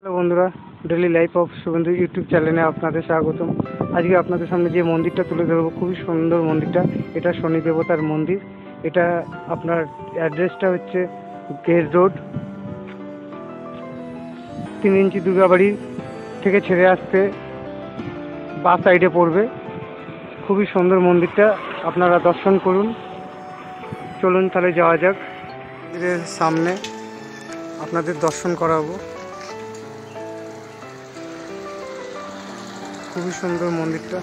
Hello বন্ধুরা, daily life of Suvendu YouTube চ্যানেলে আপনাদের স্বাগতম। আজকে আপনাদের সামনে যে মন্দিরটা তুলে ধরবো, খুবই সুন্দর মন্দিরটা। এটা শনি দেবতার মন্দির। এটা আপনার অ্যাড্রেসটা হচ্ছে গেট রোড 3 ইঞ্চি দুর্গাবাড়ি থেকে ছেড়ে আসতে বাঁ সাইডে পড়বে। খুবই সুন্দর মন্দিরটা, আপনারা দর্শন করুন। চলুন তাহলে যাওয়া যাক। মন্দিরের সামনে আপনাদের দর্শন করাবো। খুবই সুন্দর মন্দিরটা।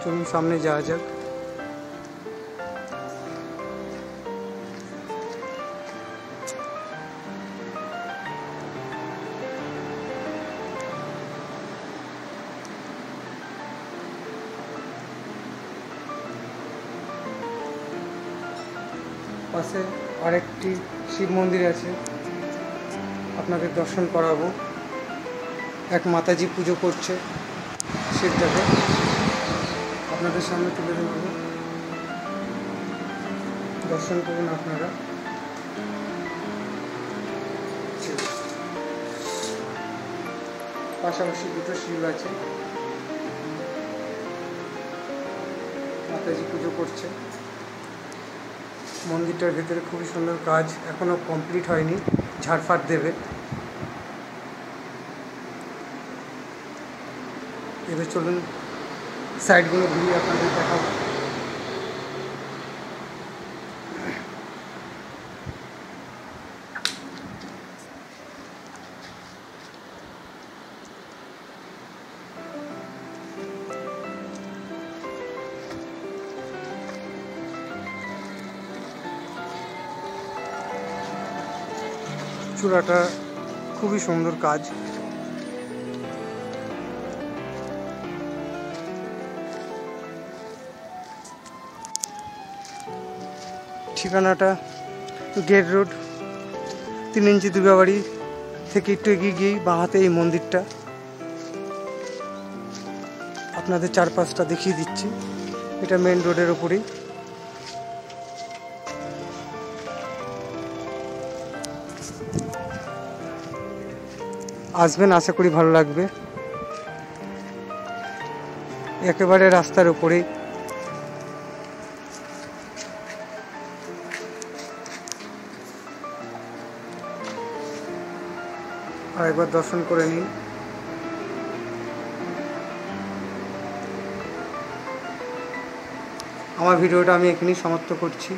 চলুন সামনে যাওয়া যাক। পাশে আরেকটি শিব মন্দির আছে, আপনাদের দর্শন করাবো। এক মাতাজি পুজো করছে শিবটাকে, আপনাদের সামনে তুলে ধরবো। দর্শন করুন আপনারা। পাশাপাশি দুটো শিব আছে, মাতাজি পুজো করছে। মন্দিরটার ভেতরে খুবই সুন্দর কাজ, এখনো কমপ্লিট হয়নি, ঝাড়ফাট দেবে। এবার চলুন সাইডগুলো ঘুরিয়ে আপনাদের দেখাবো। চূড়াটা খুবই সুন্দর কাজ। ঠিকানাটা গেট রোড 3 ইঞ্চি দুর্গাবাড়ি থেকে একটু এগিয়ে গিয়েই বাঁ হাতে এই মন্দিরটা। আপনাদের চারপাশটা দেখিয়ে দিচ্ছি। এটা মেন রোডের ওপরেই। আসবেন, আশা করি ভালো লাগবে। একেবারে রাস্তার উপরেই। আর একবার দর্শন করে নিন। আমার ভিডিওটা আমি এখানেই সমাপ্ত করছি।